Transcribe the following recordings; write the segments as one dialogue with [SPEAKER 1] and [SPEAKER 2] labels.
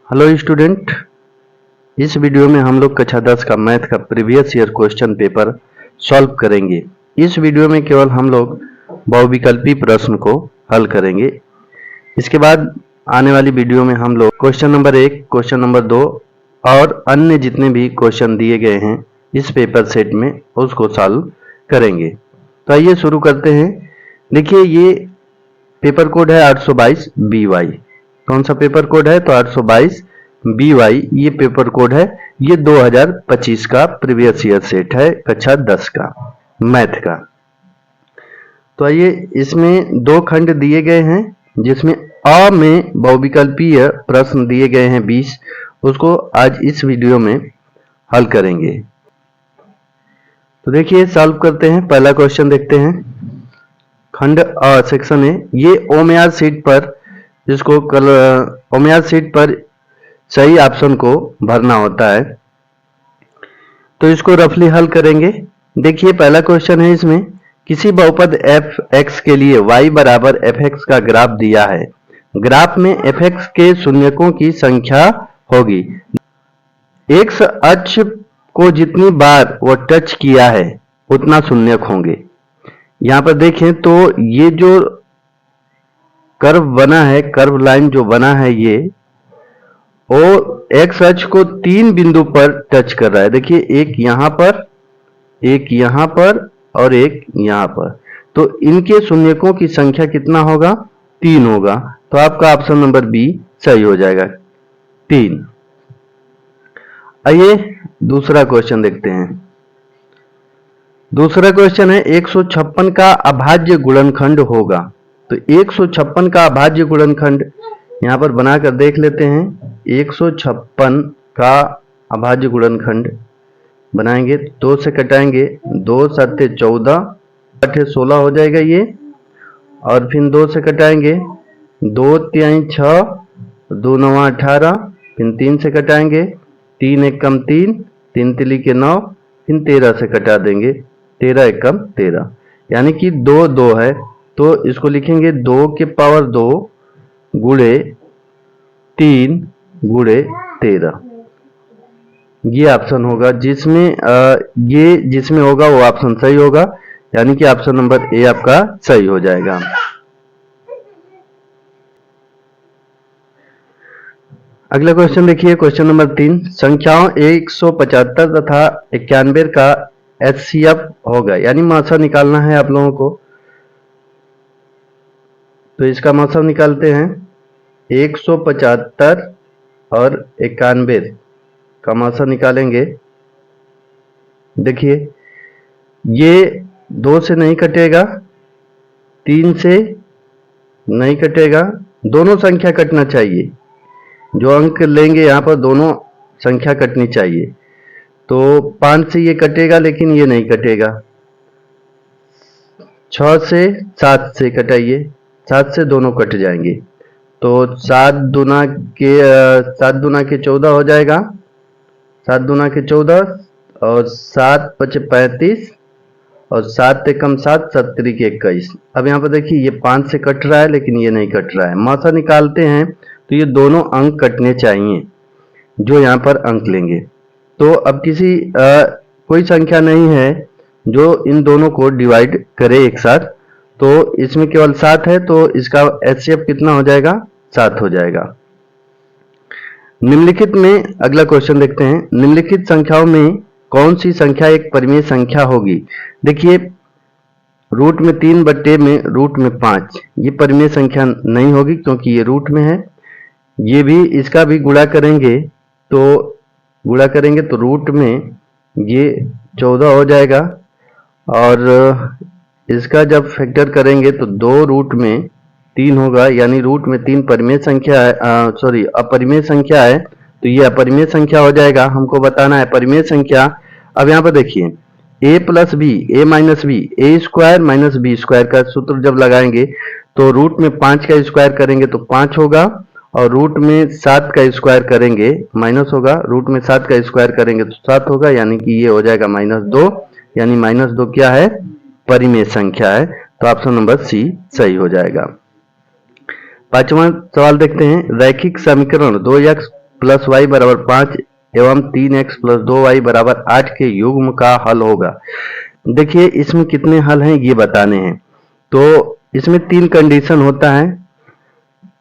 [SPEAKER 1] Hello student, इस video में हम लोग कक्षा 10 का मैथ का previous year question paper solve करेंगे। इस वीडियो में केवल हम लोग बहुविकल्पी प्रश्न को हल करेंगे। इसके बाद आने वाली वीडियो में हम लोग क्वेश्चन नंबर 1, क्वेश्चन नंबर 2 और अन्य जितने भी क्वेश्चन दिए गए हैं इस पेपर सेट में उसको सॉल्व करेंगे। तो आइए शुरू करते हैं। देखिए, ये पेपर कोड है 822 BY। कौन सा पेपर कोड है? तो 822 BY ये पेपर कोड है। ये 2025 का प्रीवियस ईयर सेट है कक्षा 10 का मैथ का। तो आइए, इसमें दो खंड दिए गए हैं जिसमें अ में बहुविकल्पीय प्रश्न दिए गए हैं 20। उसको आज इस वीडियो में हल करेंगे। तो देखिए, सॉल्व करते हैं। पहला क्वेश्चन देखते हैं। खंड अ सेक्शन ए। ये ओएमआर शीट पर इसको ओएमआर शीट पर सही ऑप्शन को भरना होता है। तो इसको रफली हल करेंगे। देखिए, पहला क्वेश्चन है, इसमें किसी बहुपद एफ एक्स के लिए y बराबर एफ एक्स का ग्राफ दिया है। ग्राफ में एफ एक्स के शून्यकों की संख्या होगी। एक्स अक्ष को जितनी बार वो टच किया है उतना शून्यक होंगे। यहां पर देखें तो ये जो कर्व बना है, कर्व लाइन जो बना है, ये वो एक्स अक्ष को 3 बिंदु पर टच कर रहा है। देखिए, एक यहां पर, एक यहां पर और एक यहां पर। तो इनके शून्यकों की संख्या कितना होगा? 3 होगा। तो आपका ऑप्शन नंबर बी सही हो जाएगा, 3। आइए दूसरा क्वेश्चन देखते हैं। दूसरा क्वेश्चन है, 156 का अभाज्य गुणनखंड होगा। तो 156 का अभाज्य गुणनखंड यहां पर बनाकर देख लेते हैं। 156 का अभाज्य गुणनखंड बनाएंगे, 2 से कटाएंगे, 2 7 14, 8 16 हो जाएगा ये। और फिर 2 से कटाएंगे, 2 3 6, 2 9 18, फिर 3 से कटाएंगे, 3 1 कम 3, 3 तिली के 9, फिर 13 से कटा देंगे, 13 1 कम 13, यानी कि 2 2 है। तो इसको लिखेंगे 2 के पावर 2 गुणे 3 गुणे 13। ये ऑप्शन होगा जिसमें ये जिसमें होगा वो ऑप्शन सही होगा, यानी कि ऑप्शन नंबर ए आपका सही हो जाएगा। अगला क्वेश्चन देखिए, क्वेश्चन नंबर 3। संख्याओं 175 तथा 91 का एचसीएफ होगा, यानी मासा निकालना है आप लोगों को। तो इसका मासा निकालते हैं। 175 और 91 का मासा निकालेंगे। देखिए, ये 2 से नहीं कटेगा, 3 से नहीं कटेगा, दोनों संख्या कटना चाहिए। जो अंक लेंगे यहाँ पर दोनों संख्या कटनी चाहिए। तो 5 से ये कटेगा, लेकिन ये नहीं कटेगा। 6 से 7 से कटाइए, 7 से दोनों कट जाएंगे। तो 7 दूना के 14 हो जाएगा, 7 दूना के 14 और 7 5 35 और 7 कम 7, 7 3 के 21। अब यहाँ पर देखिए, ये 5 से कट रहा है लेकिन ये नहीं कट रहा है। मासा निकालते हैं तो ये दोनों अंक कटने चाहिए जो यहाँ पर अंक लेंगे। तो अब कोई संख्या नहीं है जो इन दोनों को डिवाइड करे एक साथ। तो इसमें केवल 7 है, तो इसका एचसीएफ कितना हो जाएगा? 7 हो जाएगा। निम्नलिखित में अगला क्वेश्चन देखते हैं। निम्नलिखित संख्याओं में कौन सी संख्या एक परिमेय संख्या होगी? देखिए, रूट में 3 बट्टे में रूट में 5 ये परिमेय संख्या नहीं होगी क्योंकि ये रूट में है। ये भी, इसका भी गुणा करेंगे तो रूट में ये 14 हो जाएगा। और इसका जब फैक्टर करेंगे तो 2 रूट में 3 होगा, यानी रूट में 3 परिमेय संख्या है, अपरिमेय संख्या है। तो ये अपरिमेय संख्या हो जाएगा। हमको बताना है परिमेय संख्या। अब यहाँ पर देखिए, a plus B, a minus B, A square minus B square का सूत्र जब लगाएंगे तो रूट में 5 का स्क्वायर करेंगे तो 5 होगा, और रूट में 7 का स्क्वायर करेंगे माइनस होगा, रूट में 7 का स्क्वायर करेंगे तो 7 होगा, यानी कि ये हो जाएगा -2, यानी -2 क्या है? परिमेय संख्या है। तो ऑप्शन नंबर सी सही हो जाएगा। 5वां सवाल देखते हैं। रैखिक समीकरण 2x प्लस वाई बराबर 5 एवं 3x प्लस 2y बराबर 8 के युग्म का हल होगा। देखिए इसमें कितने हल हैं ये बताने हैं। तो इसमें 3 कंडीशन होता है।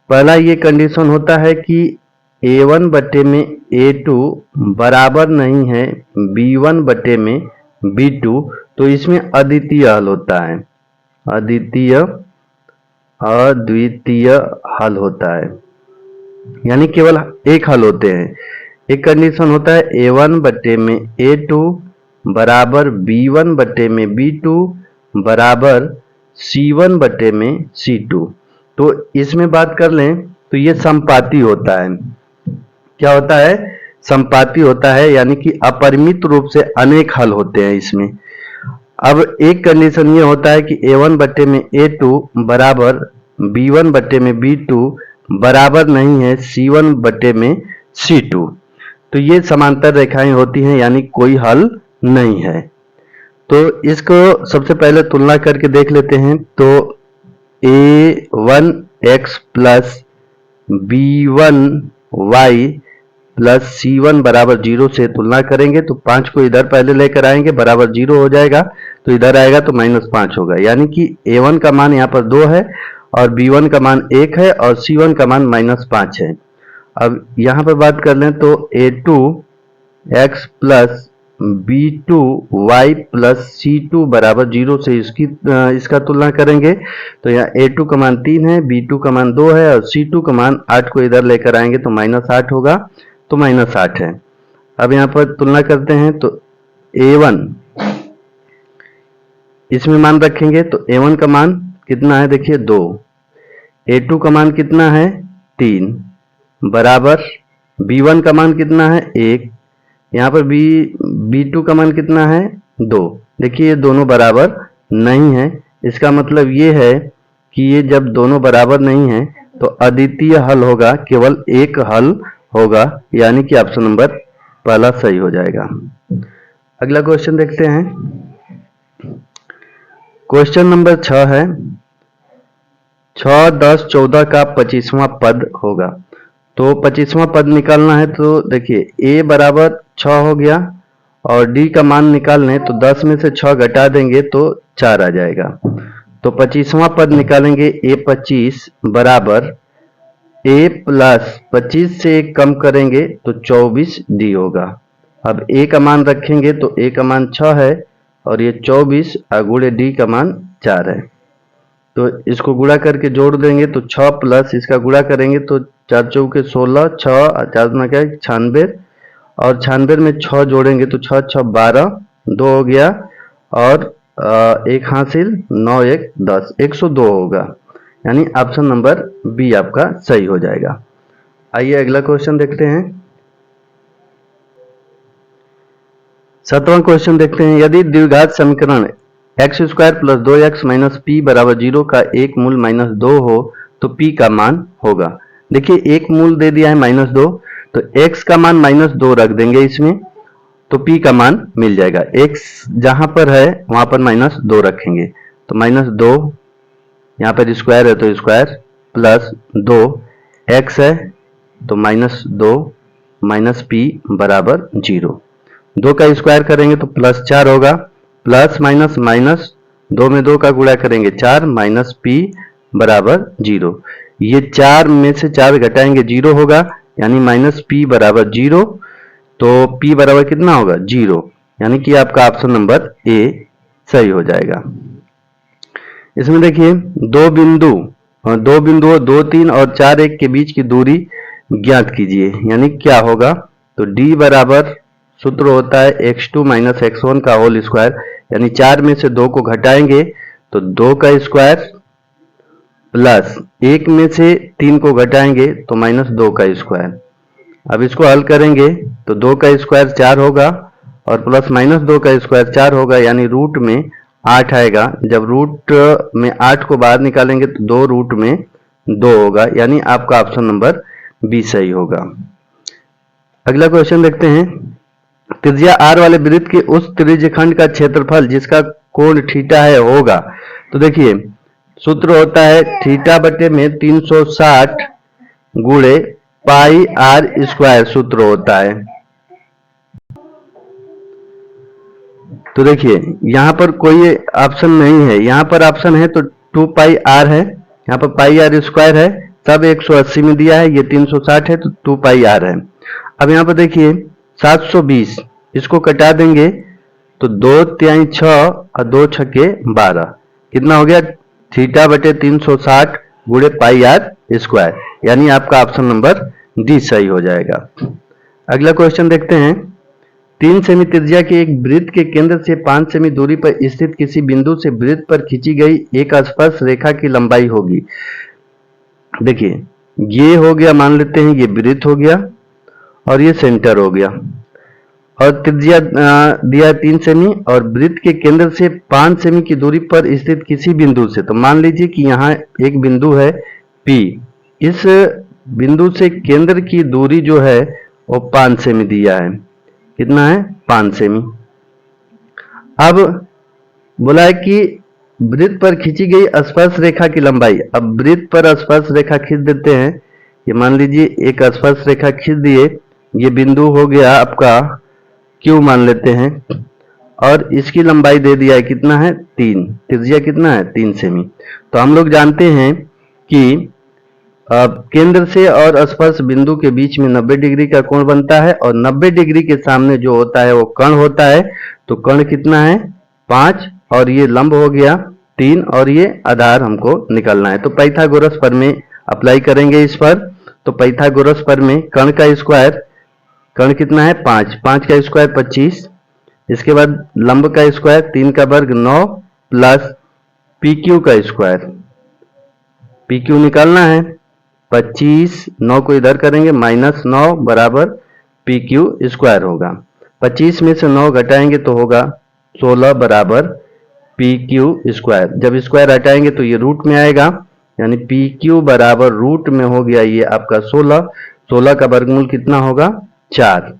[SPEAKER 1] पहला ये कंडीशन होता है कि a1 बटे में a2 बराबर नहीं है b1 बटे में b2, तो इसमें अद्वितीय हल होता है, अद्वितीय हल होता है, यानी केवल एक हल होते हैं। एक कंडीशन होता है a1 बटे में a2 बराबर b1 बटे में b2 बराबर c1 बटे में c2। तो इसमें बात कर लें तो ये संपाती होता है। क्या होता है? संपाती होता है, यानी कि अपरिमित रूप से अनेक हल होते हैं इसमें। अब एक कंडीशन ये होता है कि a1 बटे में a2 बराबर b1 बटे में b2 बराबर नहीं है c1 बटे में c2। तो ये समांतर रेखाएं होती हैं, यानी कोई हल नहीं है। तो इसको सबसे पहले तुलना करके देख लेते हैं। तो a1x plus b1y plus c1 बराबर 0 से तुलना करेंगे तो 5 को इधर पहले लेकर आएंगे, बराबर 0 हो जाएगा, तो इधर आएगा तो -5 होगा, यानी कि a1 का मान यहाँ पर 2 है और b1 का मान 1 है और c1 का मान -5 है। अब यहाँ पर बात कर लें तो a2x plus b2y plus c2 बराबर 0 से इसका तुलना करेंगे तो यहाँ a2 का मान 3 है, b2 का मान 2 है और c2 का मान 8 को इधर लेकर आएंगे तो -8 होगा, तो -8 है। अब यहाँ पर तुलना करते हैं तो a1 इसमें मान रखेंगे तो a1 का मान कितना है, देखिए 2, a2 का मान कितना है 3 बराबर b1 का मान कितना है 1, यहाँ पर b2 का मान कितना है 2। देखिए ये दोनों बराबर नहीं है, इसका मतलब ये है कि ये जब दोनों बराबर नहीं है तो अद्वितीय हल होगा, केवल एक हल होगा, यानी कि ऑप्शन नंबर पहला सही हो जाएगा। अगला क्वेश्चन देखते हैं। क्वेश्चन नंबर 6 है 6, 10, 14 का 25वां पद होगा। तो 25वां पद निकालना है तो देखिए a बराबर 6 हो गया और d का मान निकालने तो 10 में से 6 घटा देंगे तो 4 आ जाएगा। तो 25वां पद निकालेंगे a25 बराबर a प्लस 25 से 1 कम करेंगे तो 24d होगा। अब a का मान रखेंगे तो a का मान 6 है और ये 24 गुणे d का मान 4 है, तो इसको गुणा करके जोड़ देंगे तो 6 प्लस इसका गुणा करेंगे तो 4 चौके 16, 6 4 दूना क्या 96 और 96 में 6 जोड़ेंगे तो 6 6 12, 2 हो गया और 1 हासिल 9 1 10, 102 होगा, यानी ऑप्शन नंबर बी आपका सही हो जाएगा। आइए अगला क्वेश्चन देखते हैं। 7वां क्वेश्चन देखते हैं। यदि द्विघात समीकरण x² plus 2x minus p बराबर 0 का एक मूल -2 हो तो p का मान होगा। देखिए एक मूल दे दिया है -2, तो x का मान -2 रख देंगे इसमें तो p का मान मिल जाएगा। x जहां पर है वहां पर -2 रखेंगे तो -2, यहाँ पर स्क्वायर है तो स्क्वायर प्लस 2, x है तो -2 माइनस p बराबर 0। 2 का स्क्वायर करेंगे तो +4 होगा, प्लस माइनस माइनस 2 में 2 का गुणा करेंगे 4 माइनस p बराबर 0। ये 4 में से 4 घटाएंगे 0 होगा, यानी -p बराबर 0। तो p बराबर कितना होगा 0, यानी कि आपका ऑप्शन नंबर ए सही हो जाएगा। इसमें देखिए दो बिंदुओं 2, 3 और 4, 1 के बीच की दूरी ज्ञात कीजिए, यानी क्या होगा तो d बराबर सूत्र होता है x2 माइनस x1 का होल स्क्वायर, यानी 4 में से 2 को घटाएंगे तो 2 का स्क्वायर प्लस 1 में से 3 को घटाएंगे तो -2 का स्क्वायर। अब इसको हल करेंगे तो 2 का स्क्वायर 4 होगा और प्लस -2 का स्क्वायर 4 होगा, यानी रूट में 8 आएगा। जब रूट में 8 को बाहर निकालेंगे तो 2 रूट में 2 होगा, यानी आपका ऑप्शन नंबर बी सही होगा। अगला क्वेश्चन देखते हैं। त्रिज्या r वाले वृत्त के उस त्रिज्यखंड का क्षेत्रफल जिसका कोण थीटा है होगा। तो देखिए सूत्र होता है थीटा बटे में 360 गुणे पाई आर स्क्वायर सूत्र होता है। तो देखिए यहां पर कोई ऑप्शन नहीं है, यहां पर ऑप्शन है तो 2 पाई आर है, यहाँ पर पाई आर स्क्वायर है, सब 180 में दिया है, ये 360 है तो 2 पाई आर है। अब यहाँ पर देखिए 720, इसको कटा देंगे तो 2 तिहाई 6 और 2 छक्के 12, कितना हो गया थीटा बटे 360 गुणे पाई आर स्क्वायर, यानी आपका ऑप्शन नंबर डी सही हो जाएगा। अगला क्वेश्चन देखते हैं। 3 सेमी त्रिज्या के एक वृत्त के केंद्र से 5 सेमी दूरी पर स्थित किसी बिंदु से वृत्त पर खींची गई एक स्पर्श रेखा की लंबाई होगी। देखिए ये हो गया, मान लेते हैं ये वृत्त हो गया और ये सेंटर हो गया, और त्रिज्या दिया 3 सेमी और वृत्त के केंद्र से 5 सेमी की दूरी पर स्थित किसी बिंदु से, तो मान लीजिए कि यहाँ एक बिंदु है P, इस बिंदु से केंद्र की दूरी जो है वो 5 सेमी दिया है, कितना है 5 सेमी। अब बोला है कि वृत्त पर खींची गई स्पर्श रेखा की लंबाई, अब वृत्त पर स्पर्श रेखा खींच देते हैं, ये मान लीजिए एक स्पर्श रेखा खींच दिए, ये बिंदु हो गया आपका Q मान लेते हैं, और इसकी लंबाई दे दिया है कितना है 3, त्रिज्या कितना है 3 सेमी। तो हम लोग जानते हैं कि केंद्र से और स्पर्श बिंदु के बीच में 90 डिग्री का कोण बनता है, और 90 डिग्री के सामने जो होता है वो कर्ण होता है, तो कर्ण कितना है 5, और ये लंब हो गया 3, और ये आधार हमको निकालना है। तो पाइथागोरस प्रमेय अप्लाई करेंगे इस पर, तो पाइथागोरस प्रमेय कर्ण का स्क्वायर, कर्ण कितना है 5, 5 का स्क्वायर 25, इसके बाद लंब का स्क्वायर 3 का वर्ग 9 प्लस पी क्यू का स्क्वायर, पी क्यू निकालना है 25, 9 को इधर करेंगे -9 बराबर पी क्यू स्क्वायर होगा। 25 में से 9 घटाएंगे तो होगा 16 बराबर पी क्यू स्क्वायर। जब स्क्वायर हटाएंगे तो ये रूट में आएगा, यानी पी क्यू बराबर रूट में हो गया ये आपका 16, 16 का वर्गमूल कितना होगा 4,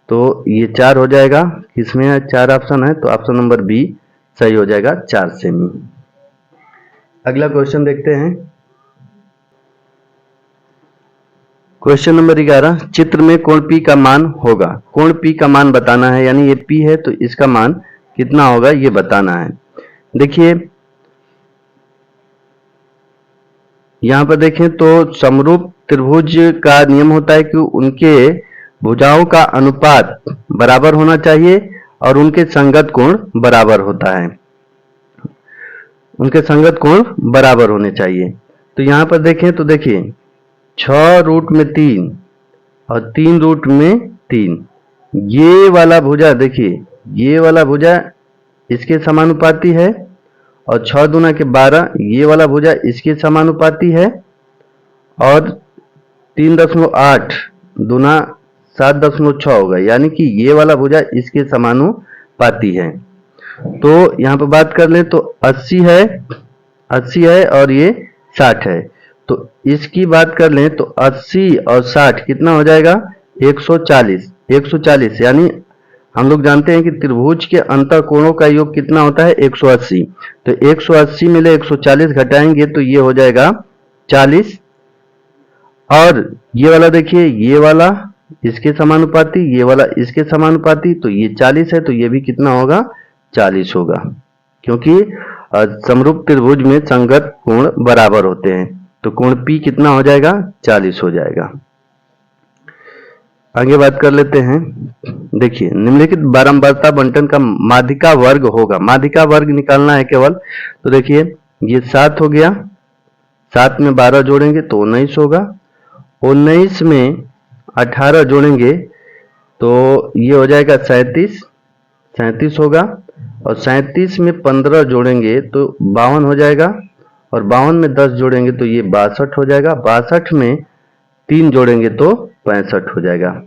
[SPEAKER 1] तो ये 4 हो जाएगा। किसमें है 4 ऑप्शन है, तो ऑप्शन नंबर बी सही हो जाएगा 4 सेमी। अगला क्वेश्चन देखते हैं। क्वेश्चन नंबर 11, चित्र में कोण P का मान होगा, कोण P का मान बताना है, यानी ये P है तो इसका मान कितना होगा ये बताना है। देखिए यहां पर देखें तो समरूप त्रिभुज का नियम होता है कि उनके भुजाओं का अनुपात बराबर होना चाहिए और उनके संगत कोण बराबर होता है, उनके संगत कोण बराबर होने चाहिए। तो यहां पर देखें तो देखिए 6 रूट में 3 और 3 रूट में 3, ये वाला भुजा देखिए, ये वाला भुजा इसके समानुपाती है, और 6 दूना के 12 ये वाला भुजा इसके समानुपाती है, और 3.8 दूना 7.6 होगा, यानी कि ये वाला भुजा इसके समानुपाती है। तो यहाँ पर बात कर ले तो 80 है और ये 60 है, तो इसकी बात कर लें तो 80 और 60 कितना हो जाएगा 140, यानी हम लोग जानते हैं कि त्रिभुज के अंतर कोणों का योग कितना होता है 180, तो 180 में ले 140 घटाएंगे तो ये हो जाएगा 40, और ये वाला देखिए, ये वाला इसके समानुपाती, ये वाला इसके समानुपाती, तो ये 40 है तो ये भी कितना होगा 40 होगा, क्योंकि समरूप त्रिभुज में संगत कोण बराबर होते हैं। तो कोण P कितना हो जाएगा 40 हो जाएगा। आगे बात कर लेते हैं। देखिए निम्नलिखित बारंबारता बंटन का माध्यिका वर्ग होगा, माध्यिका वर्ग निकालना है केवल। तो देखिए ये 7 हो गया, 7 में 12 जोड़ेंगे तो 19 होगा, 19 में 18 जोड़ेंगे तो ये हो जाएगा 37 होगा, और 37 में 15 जोड़ेंगे तो 52 हो जाएगा, और 52 में 10 जोड़ेंगे तो ये 62 हो जाएगा, 62 में 3 जोड़ेंगे तो 65 हो जाएगा।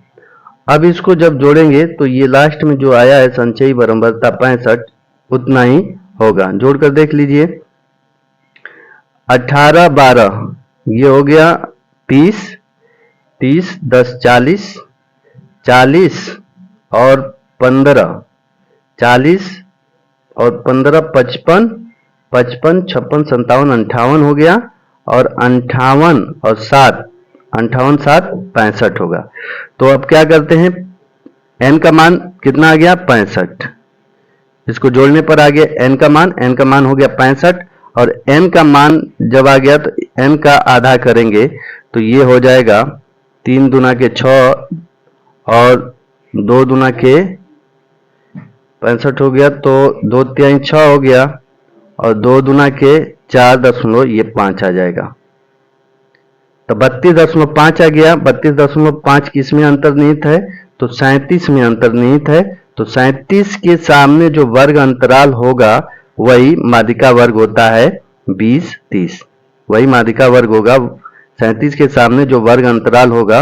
[SPEAKER 1] अब इसको जब जोड़ेंगे तो ये लास्ट में जो आया है संचयी बारंबारता 65 उतना ही होगा। जोड़कर देख लीजिए 18 12 ये हो गया 30, 10 40, 40 और 15 40 और 15 55, 55 56 57 58 हो गया, और 58 और 7 58 7 65 होगा। तो अब क्या करते हैं, n का मान कितना आ गया 65, इसको जोड़ने पर आ गया n का मान हो गया 65, और n का मान जब आ गया तो n का आधा करेंगे तो ये हो जाएगा 3 दूना के 6 और 2 दूना के 65 हो गया, तो 2 तिहाई 6 हो गया, और 2 दूना के 4.5 आ जाएगा। तो 32.5 आ गया। 32.5 किस में अंतर्निहित है, तो 37 में अंतर्निहित है। तो 37 के सामने जो वर्ग अंतराल होगा वही माध्यिका वर्ग होता है 20 30, वही माध्यिका वर्ग होगा। 37 के सामने जो वर्ग अंतराल होगा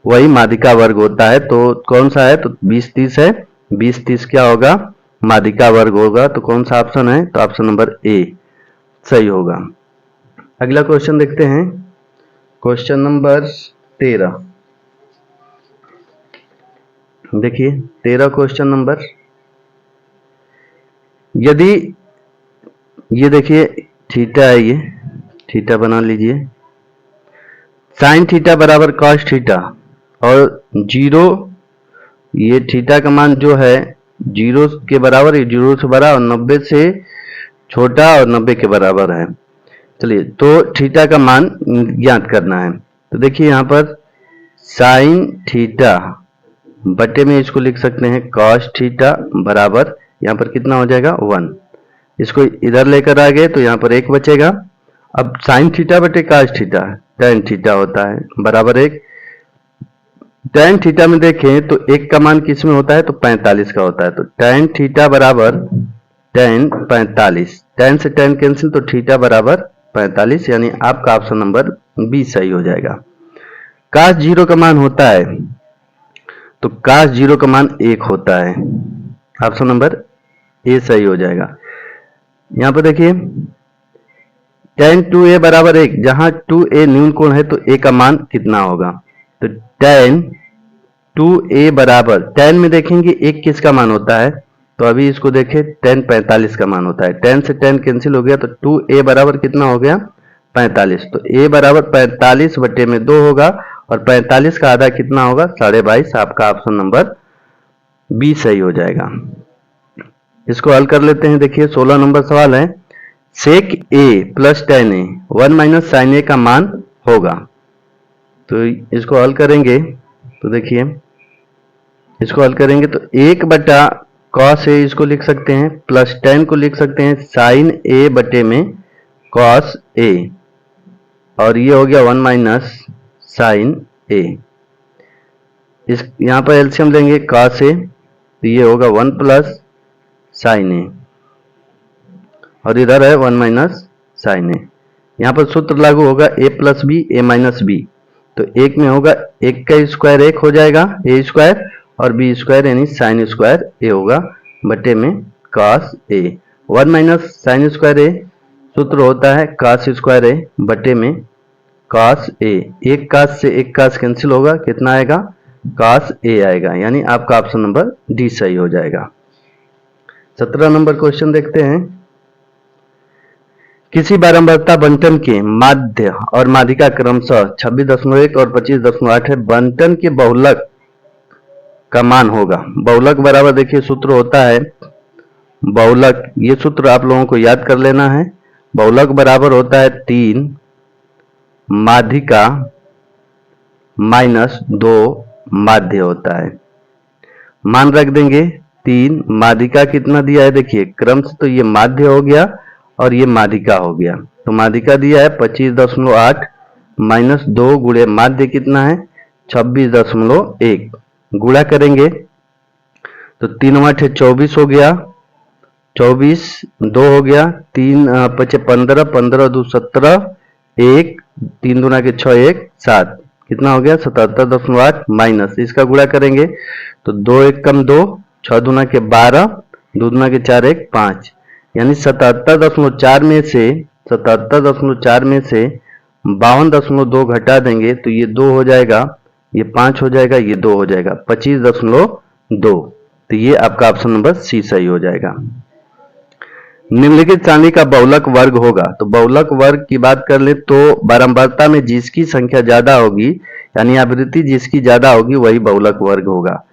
[SPEAKER 1] वही माध्यिका वर्ग होता है। तो कौन सा है, तो 20 30 है। 20 30 क्या होगा, माध्यिका वर्ग होगा। तो कौन सा ऑप्शन है, तो ऑप्शन नंबर ए सही होगा। अगला क्वेश्चन देखते हैं, क्वेश्चन नंबर 13। देखिए 13 क्वेश्चन नंबर, यदि ये देखिए थीटा है, ये थीटा बना लीजिए, साइन थीटा बराबर कॉस थीटा, और जीरो, ये थीटा का मान जो है 0 के बराबर, ये 0 से बड़ा और 90 से छोटा और 90 के बराबर है। चलिए, तो थीटा का मान ज्ञात करना है। तो देखिए यहाँ पर साइन थीटा बटे में इसको लिख सकते हैं कॉस थीटा बराबर, यहाँ पर कितना हो जाएगा 1, इसको इधर लेकर आ गए तो यहाँ पर 1 बचेगा। अब साइन थीटा बटे कॉस थीटा tan थीटा होता है बराबर 1। tan थीटा में देखें तो 1 का मान किस में होता है, तो 45 का होता है। तो tan थीटा बराबर tan 45, tan से tan कैंसिल, तो थीटा बराबर 45, यानी आपका ऑप्शन नंबर बी सही हो जाएगा। cos 0 का मान होता है, तो cos 0 का मान 1 होता है, ऑप्शन नंबर ए सही हो जाएगा। यहां पर देखिए tan 2a बराबर 1, जहां 2a न्यून कोण है तो a का मान कितना होगा, तो tan 2a बराबर, tan में देखेंगे 1 किसका मान होता है, तो अभी इसको देखें tan 45 का मान होता है। tan से tan कैंसिल हो गया, तो 2a बराबर कितना हो गया 45, तो a बराबर 45 बटे में 2 होगा, और 45 का आधा कितना होगा 22.5, आपका ऑप्शन नंबर बी सही हो जाएगा। इसको हल कर लेते हैं। देखिए 16 नंबर सवाल है, sec a plus tan a 1 minus sine a का मान होगा। तो इसको हल करेंगे तो देखिए, इसको हल करेंगे तो 1 बटा कॉस a इसको लिख सकते हैं, प्लस tan को लिख सकते हैं साइन a बटे में कॉस a, और ये हो गया 1 माइनस साइन a। इस यहाँ पर एलसीएम लेंगे कॉस a, तो ये होगा 1 प्लस साइन a, और इधर है 1 माइनस साइन a। यहाँ पर सूत्र लागू होगा a plus B a minus B, तो एक में होगा 1 का स्क्वायर 1 हो जाएगा a स्क्वायर, और b स्क्वायर यानी साइन स्क्वायर a होगा बटे में cos a। 1 minus sine square a सूत्र होता है कॉस स्क्वायर a बटे में कॉस a। एक कॉस से एक कॉस कैंसिल होगा, कितना आएगा कॉस a आएगा, यानी आपका ऑप्शन नंबर डी सही हो जाएगा। 17 नंबर क्वेश्चन देखते हैं, किसी बारंबारता बंटन के माध्य और माध्यिका क्रमशः 26.1 और 25.8 है, बंटन के बहुलक का मान होगा। बहुलक बराबर देखिए सूत्र होता है बहुलक, ये सूत्र आप लोगों को याद कर लेना है। बहुलक बराबर होता है 3 माध्यिका माइनस 2 माध्य होता है। मान रख देंगे 3, माध्यिका कितना दिया है, देखिए क्रम से तो ये माध्य हो गया और ये माध्यिका हो गया। तो माध्यिका दिया है 25.8 माइनस 2 गुणे माध्य कितना है 26.1, गुणा करेंगे तो 3 8 24 हो गया, 24 2 हो गया, 3 5 15, 15 2 17, 1 3 दूना के 6 1 7, कितना हो गया 77.8 माइनस, इसका गुणा करेंगे तो 2 1 कम 2, 6 दूना के 12, 2 दूना के 4 1 5, यानी 77.4 में से 52.2 घटा देंगे तो ये 2 हो जाएगा, ये 5 हो जाएगा, ये 2 हो जाएगा, 25.2। तो ये आपका ऑप्शन नंबर सी सही हो जाएगा। निम्नलिखित सारणी का बहुलक वर्ग होगा। तो बहुलक वर्ग की बात कर ले तो बारंबारता में जिसकी संख्या ज्यादा होगी, यानी आवृत्ति जिसकी ज्यादा होगी वही बहुलक वर्ग होगा।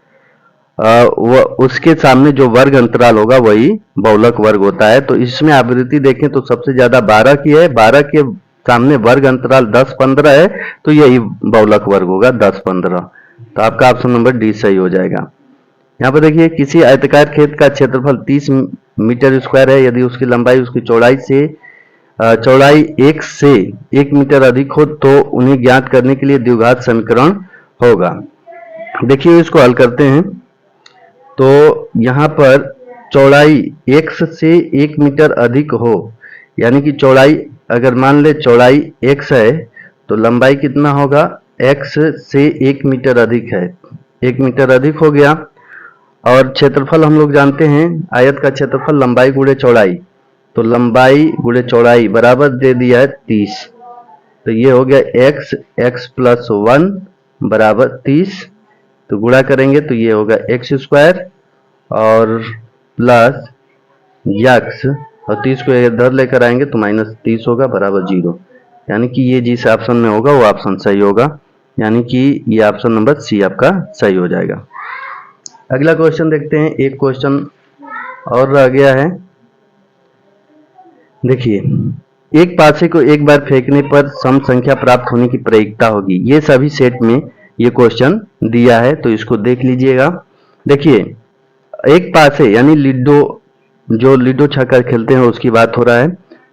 [SPEAKER 1] उसके सामने जो वर्ग अंतराल होगा वही बहुलक वर्ग होता है। तो इसमें आवृत्ति देखें तो सबसे ज्यादा 12 की है, 12 के सामने वर्ग अंतराल 10-15 है, तो यही बहुलक वर्ग होगा 10-15। तो आपका ऑप्शन नंबर डी सही हो जाएगा। यहाँ पर देखिए, किसी आयताकार खेत का क्षेत्रफल 30 मीटर स्क्वायर है। यदि उसकी लंबाई उसकी चौड़ाई 1 से 1 मीटर अधिक हो तो उन्हें ज्ञात करने के लिए द्विघात समीकरण होगा। देखिए, इसको हल करते हैं। तो यहाँ पर चौड़ाई x से 1 मीटर अधिक हो, यानी कि चौड़ाई अगर मान ले चौड़ाई x है तो लंबाई कितना होगा, x से 1 मीटर अधिक है, 1 मीटर अधिक हो गया। और क्षेत्रफल हम लोग जानते हैं, आयत का क्षेत्रफल लंबाई गुणे चौड़ाई, तो लंबाई गुणे चौड़ाई बराबर दे दिया है 30। तो ये हो गया x प्लस 1 बराबर 30। तो गुणा करेंगे तो ये होगा एक्स स्क्वायर और प्लस x, और 30 को इधर लेकर आएंगे तो माइनस 30 होगा बराबर 0। यानी कि ये जिस ऑप्शन में होगा वो ऑप्शन सही होगा, यानी कि ये ऑप्शन नंबर सी आपका सही हो जाएगा। अगला क्वेश्चन देखते हैं। एक क्वेश्चन और रह गया है। देखिए, एक पासे को एक बार फेंकने पर सम संख्या प्राप्त होने की प्रायिकता होगी। ये सभी सेट में ये क्वेश्चन दिया है, तो इसको देख लीजिएगा। देखिए, एक पासे यानी लिडो, जो लिडो छक्का खेलते हैं उसकी बात हो रहा है।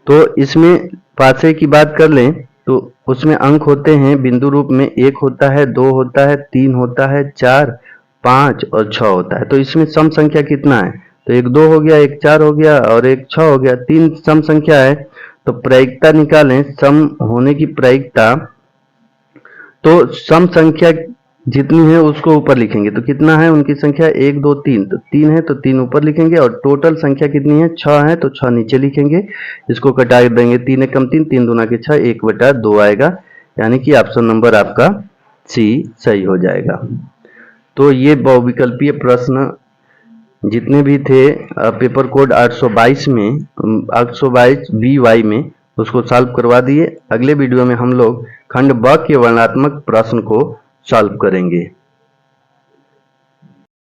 [SPEAKER 1] तो इसमें पासे की बात कर लें तो उसमें अंक होते हैं बिंदु रूप में, 1 होता है, 2 होता है, 3 होता है, 4, 5 और 6 होता है। तो इसमें सम संख्या कितना है, तो 1 2 हो गया, 1 4 हो गया और 1 6 हो गया, 3 सम संख्या है। तो प्रायिकता निकालें, सम होने की प्रायिकता। तो सम संख्या जितनी है उसको ऊपर लिखेंगे, तो कितना है उनकी संख्या, 1 2 3, तो 3 है तो 3 ऊपर लिखेंगे, और टोटल संख्या कितनी है, 6 है तो 6 नीचे लिखेंगे। इसको कटा देंगे, 3 एकम 3, 3 दूना के 6, 1/2 आएगा। यानी कि ऑप्शन नंबर आपका सी सही हो जाएगा। तो ये बहुविकल्पीय प्रश्न जितने भी थे पेपर कोड 822 में, 822 BY में, उसको सॉल्व करवा दिए। अगले वीडियो में हम लोग खंड ब के वर्णात्मक प्रश्न को सॉल्व करेंगे।